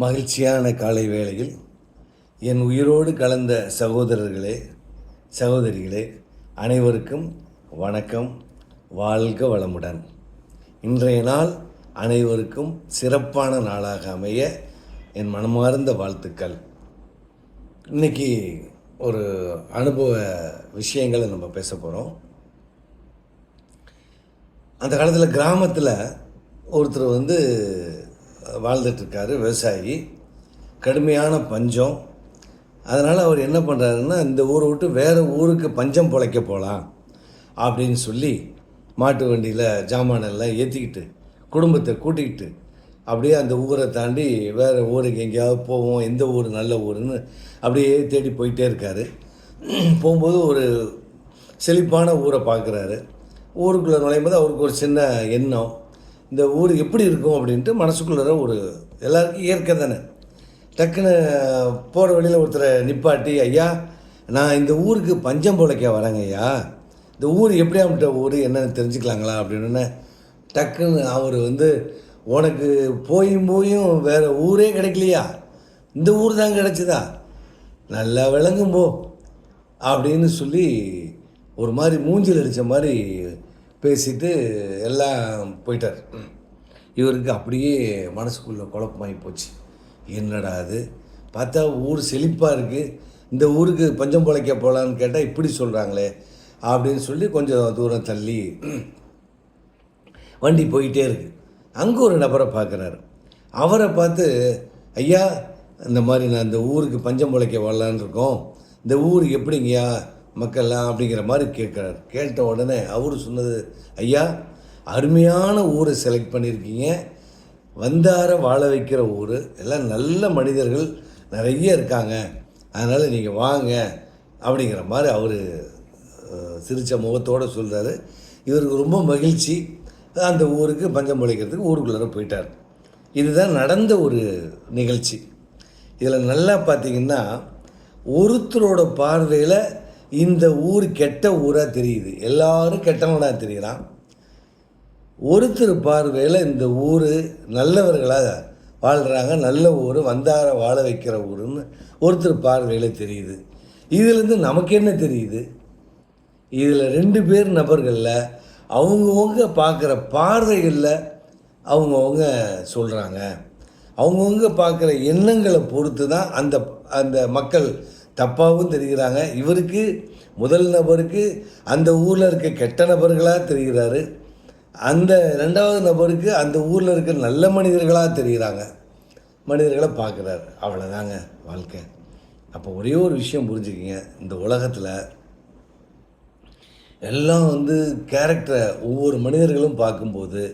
மகிழ்ச்சியான காலை வேளையில் என் உயிரோடு கலந்த சகோதரர்களே, சகோதரிகளே அனைவருக்கும் வணக்கம். வாழ்க வளமுடன். இன்றைய நாள் அனைவருக்கும் சிறப்பான நாளாக அமைய என் மனமார்ந்த வாழ்த்துக்கள். இன்றைக்கி ஒரு அனுபவ விஷயங்களை நம்ம பேச போகிறோம். அந்த காலத்தில் கிராமத்தில் ஒருத்தர் வாழ்ந்துட்டுருக்காரு, விவசாயி. கடுமையான பஞ்சம். அதனால் அவர் என்ன பண்ணுறாருன்னா, இந்த ஊரை விட்டு வேறு ஊருக்கு பஞ்சம் பிழைக்க போகலாம் அப்படின்னு சொல்லி மாட்டு வண்டியில் ஜாமானெல்லாம் ஏற்றிக்கிட்டு குடும்பத்தை கூட்டிக்கிட்டு அப்படியே அந்த ஊரை தாண்டி வேறு ஊருக்கு எங்கேயாவது போவோம், எந்த ஊர் நல்ல ஊருன்னு அப்படியே தேடி போயிட்டே இருக்கார். போகும்போது ஒரு செழிப்பான ஊரை பார்க்குறாரு. ஊருக்குள்ளே நுழையும் போது அவருக்கு ஒரு சின்ன எண்ணம், இந்த ஊர் எப்படி இருக்கும் அப்படின்ட்டு மனசுக்குள்ளே ஒரு எல்லாருக்கும் இயற்கை தானே. டக்குன்னு போகிற வழியில் ஒருத்தரை நிப்பாட்டி, ஐயா நான் இந்த ஊருக்கு பஞ்சம் பிழைக்க வரேங்க ஐயா, இந்த ஊர் எப்படியாப்பட்ட ஊர் என்னென்னு தெரிஞ்சுக்கலாங்களா அப்படின்னு. டக்குன்னு அவர் உனக்கு போயும் வேறு ஊரே கிடைக்கலையா, இந்த ஊர் தான் கிடச்சிதா, நல்லா விளங்கும்போ அப்படின்னு சொல்லி ஒரு மாதிரி மூஞ்சில் அடித்த மாதிரி பேசிட்டு எல்லாம் போயிட்டார். இவருக்கு அப்படியே மனசுக்குள்ளே குழப்பமாகி போச்சு. என்னடா அது, பார்த்தா ஊர் செழிப்பாக இருக்குது, இந்த ஊருக்கு பஞ்சம் பிழைக்க போகலான்னு கேட்டால் இப்படி சொல்கிறாங்களே அப்படின்னு சொல்லி கொஞ்சம் தூரம் தள்ளி வண்டி போயிட்டே இருக்குது. அங்கே ஒரு நபரை பார்க்குறாரு. அவரை பார்த்து, ஐயா இந்த மாதிரி நான் இந்த ஊருக்கு பஞ்சம் பிழைக்க வரலான்னு இருக்கோம், இந்த ஊர் எப்படிங்கய்யா மக்கள்லாம் அப்படிங்கிற மாதிரி கேட்குறாரு. கேட்ட உடனே அவர் சொன்னது, ஐயா அருமையான ஊரை செலக்ட் பண்ணியிருக்கீங்க, வந்தார வாழ வைக்கிற ஊர், எல்லாம் நல்ல மனிதர்கள் நிறைய இருக்காங்க, அதனால் நீங்கள் வாங்க அப்படிங்கிற மாதிரி அவர் சிரித்த முகத்தோடு சொல்கிறாரு. இவருக்கு ரொம்ப மகிழ்ச்சி. அந்த ஊருக்கு பஞ்சம் பிழைக்கிறதுக்கு ஊருக்குள்ளார போயிட்டார். இதுதான் நடந்த ஒரு நிகழ்ச்சி. இதில் நல்லா பார்த்திங்கன்னா, ஒருத்தரோட பார்வையில் இந்த ஊர் கெட்ட ஊராக தெரியுது, எல்லாரும் கெட்டவனாக தெரிகிறான். ஒருத்தர் பார்வையில் இந்த ஊர் நல்லவர்களாக வாழ்கிறாங்க, நல்ல ஊர், வந்தார வாழ வைக்கிற ஊருன்னு ஒருத்தர் பார்வையில் தெரியுது. இதுலேருந்து நமக்கு என்ன தெரியுது, இதில் 2 பேர் நபர்களில் அவங்கவுங்க பார்க்குற பார்வைகளில் அவங்கவுங்க சொல்கிறாங்க. அவங்கவுங்க பார்க்குற எண்ணங்களை பொறுத்து தான் அந்த அந்த மக்கள் தப்பாகவும் தெரிகிறாங்க. இவருக்கு முதல் நபருக்கு அந்த ஊரில் இருக்க கெட்ட நபர்களாக தெரிகிறாரு, அந்த 2வது நபருக்கு அந்த ஊரில் இருக்க நல்ல மனிதர்களாக தெரிகிறாங்க, மனிதர்களை பார்க்குறாரு. அவ்வளோதாங்க வாழ்க்கை. அப்போ ஒரே ஒரு விஷயம் புரிஞ்சுக்கிங்க, இந்த உலகத்தில் எல்லாம் கேரக்டரை ஒவ்வொரு மனிதர்களும் பார்க்கும்போது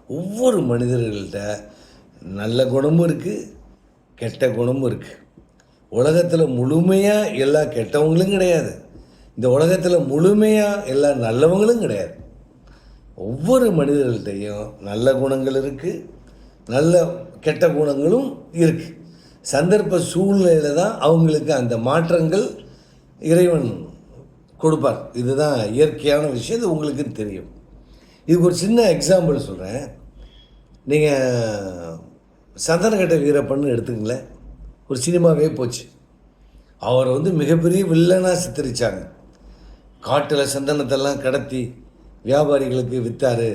ஒவ்வொரு மனிதர்கள்ட்ட நல்ல குணமும் இருக்குது, கெட்ட குணமும் இருக்குது. உலகத்தில் முழுமையாக எல்லா கெட்டவங்களும் கிடையாது, இந்த உலகத்தில் முழுமையாக எல்லா நல்லவங்களும் கிடையாது. ஒவ்வொரு மனிதர்கள்ட்டையும் நல்ல குணங்கள் இருக்குது, நல்ல கெட்ட குணங்களும் இருக்குது. சந்தர்ப்ப சூழ்நிலையில் தான் அவங்களுக்கு அந்த மாற்றங்கள் இறைவன் கொடுப்பார். இதுதான் இயற்கையான விஷயம், இது உங்களுக்கு தெரியும். இதுக்கு ஒரு சின்ன எக்ஸாம்பிள் சொல்கிறேன். நீங்கள் சந்தனக்கட்டை வீரப்பன்னு எடுத்துங்களேன், ஒரு சினிமாவே போச்சு. அவர் மிகப்பெரிய வில்லனாக சித்தரித்தாங்க. காட்டில் சந்தனத்தெல்லாம் கடத்தி வியாபாரிகளுக்கு விற்றாரு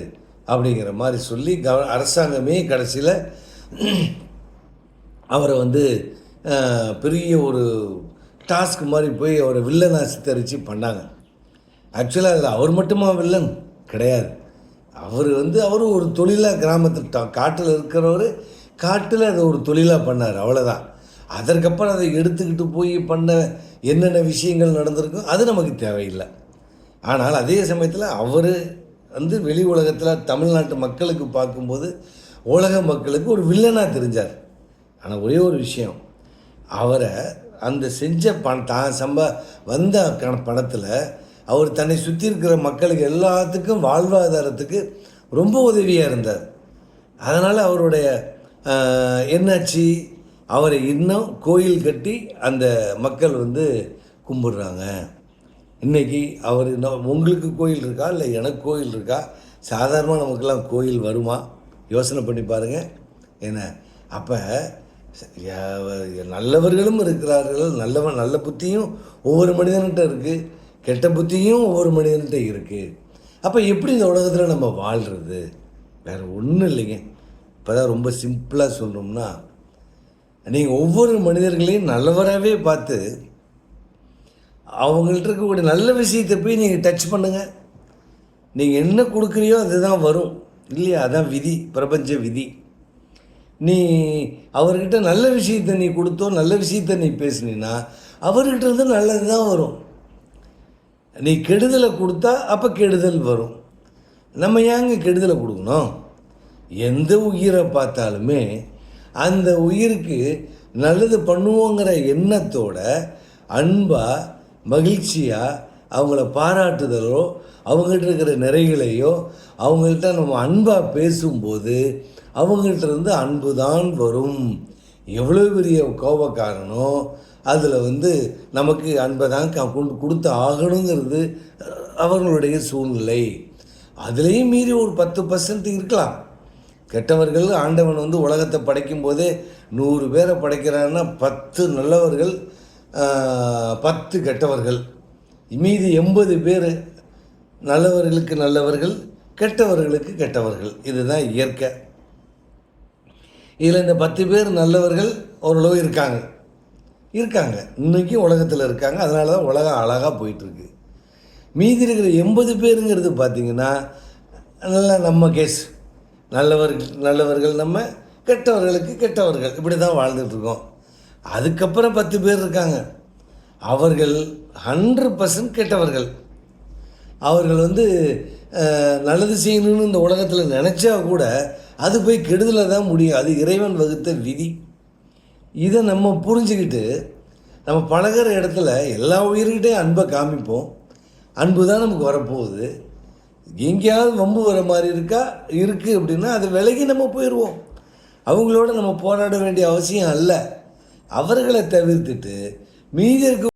அப்படிங்கிற மாதிரி சொல்லி அரசாங்கமே கடைசியில் அவரை பெரிய ஒரு டாஸ்க் மாதிரி போய் அவரை வில்லனாக சித்தரித்து பண்ணாங்க. ஆக்சுவலாக அதில் அவர் மட்டுமா வில்லன் கிடையாது. அவர் ஒரு தொழிலாக கிராமத்தில் காட்டில் இருக்கிறவர் காட்டில் அதை ஒரு தொழிலாக பண்ணார், அவ்வளோதான். அதற்கப்புறம் அதை எடுத்துக்கிட்டு போய் பண்ண என்னென்ன விஷயங்கள் நடந்திருக்கும் அது நமக்கு தேவையில்லை. ஆனால் அதே சமயத்தில் அவர் வெளி உலகத்தில் தமிழ்நாட்டு மக்களுக்கு பார்க்கும்போது உலக மக்களுக்கு ஒரு வில்லனாக தெரிஞ்சார். ஆனால் ஒரே ஒரு விஷயம், அவரை அந்த செஞ்ச தான் வந்த பணத்தில் அவர் தன்னை சுற்றி இருக்கிற மக்களுக்கு எல்லாத்துக்கும் வாழ்வாதாரத்துக்கு ரொம்ப உதவியாக இருந்தார். அதனால் அவருடைய என்னாச்சு, அவரை இன்னும் கோயில் கட்டி அந்த மக்கள் கும்பிடுறாங்க. இன்றைக்கி அவர் உங்களுக்கு கோயில் இருக்கா, இல்லை எனக்கு கோயில் இருக்கா? சாதாரணமாக நமக்கெல்லாம் கோயில் வருமா? யோசனை பண்ணி பாருங்கள். என்ன அப்போ நல்லவர்களும் இருக்கிறார்கள். நல்ல புத்தியும் ஒவ்வொரு மனிதன்கிட்ட இருக்குது, கெட்ட புத்தியும் ஒவ்வொரு மனிதன்கிட்ட இருக்குது. அப்போ எப்படி இந்த உலகத்தில் நம்ம வாழ்கிறது? வேறு ஒன்றும் இல்லைங்க. இப்போ தான் ரொம்ப சிம்பிளாக சொல்லணும்னா, நீங்கள் ஒவ்வொரு மனிதர்களையும் நல்லவராகவே பார்த்து அவங்கள்ட்ட இருக்கக்கூடிய நல்ல விஷயத்தை போய் நீங்கள் டச் பண்ணுங்கள். நீங்கள் என்ன கொடுக்குறியோ அதுதான் வரும் இல்லையா? அதான் விதி, பிரபஞ்ச விதி. நீ அவர்கிட்ட நல்ல விஷயத்தை நீ கொடுத்தோ, நல்ல விஷயத்தை நீ பேசுனீன்னா அவர்கிட்ட இருந்து நல்லது தான் வரும். நீ கெடுதலை கொடுத்தா அப்போ கெடுதல் வரும். நம்ம ஏங்க கெடுதலை கொடுக்கணும்? எந்த உயிரை பார்த்தாலுமே அந்த உயிருக்கு நல்லது பண்ணுவோங்கிற எண்ணத்தோட அன்பாக மகிழ்ச்சியாக அவங்கள பாராட்டுதலோ, அவங்கள்ட்ட இருக்கிற நிறைகளையோ அவங்கள்ட்ட நம்ம அன்பாக பேசும்போது அவங்கள்ட்ட இருந்து அன்பு தான் வரும். எவ்வளோ பெரிய கோபக்காரனோ அதில் நமக்கு அன்பை தான் கொடுத்து ஆகணுங்கிறது அவர்களுடைய சூழ்நிலை. அதுலேயும் மீறி ஒரு 10% இருக்கலாம். கெட்டவர்கள் ஆண்டவன் உலகத்தை படைக்கும் போதே 100 பேரை படைக்கிறான்னா 10 நல்லவர்கள், 10 கெட்டவர்கள், மீதி 80 பேர் நல்லவர்களுக்கு நல்லவர்கள், கெட்டவர்களுக்கு கெட்டவர்கள். இதுதான் இயற்கை. இதில் இந்த 10 பேர் நல்லவர்கள் ஓரளவு இருக்காங்க, இன்றைக்கும் உலகத்தில் இருக்காங்க. அதனால தான் உலகம் அழகாக போயிட்டுருக்கு. மீதி இருக்கிற 80 பேருங்கிறது பார்த்திங்கன்னா நல்லா நம்ம கேஸ், நல்லவர்கள் நம்ம, கெட்டவர்களுக்கு கெட்டவர்கள், இப்படி தான் வாழ்ந்துட்டுருக்கோம். அதுக்கப்புறம் 10 பேர் இருக்காங்க, அவர்கள் 100% கெட்டவர்கள். அவர்கள் நல்லது செய்யணும்னு இந்த உலகத்தில் நினச்சா கூட அது போய் கெடுதலை தான் முடியும். அது இறைவன் வகுத்த விதி. இதை நம்ம புரிஞ்சுக்கிட்டு நம்ம பழகிற இடத்துல எல்லா உயிர்கிட்டையும் அன்பை காமிப்போம். அன்பு தான் நமக்கு வரப்போகுது. எங்கேயாவது வம்பு வர மாதிரி இருக்குது அப்படின்னா அது விலகி நம்ம போயிடுவோம். அவங்களோட நம்ம போராட வேண்டிய அவசியம் அல்ல. அவர்களை தவிர்த்துட்டு மீதி இருக்க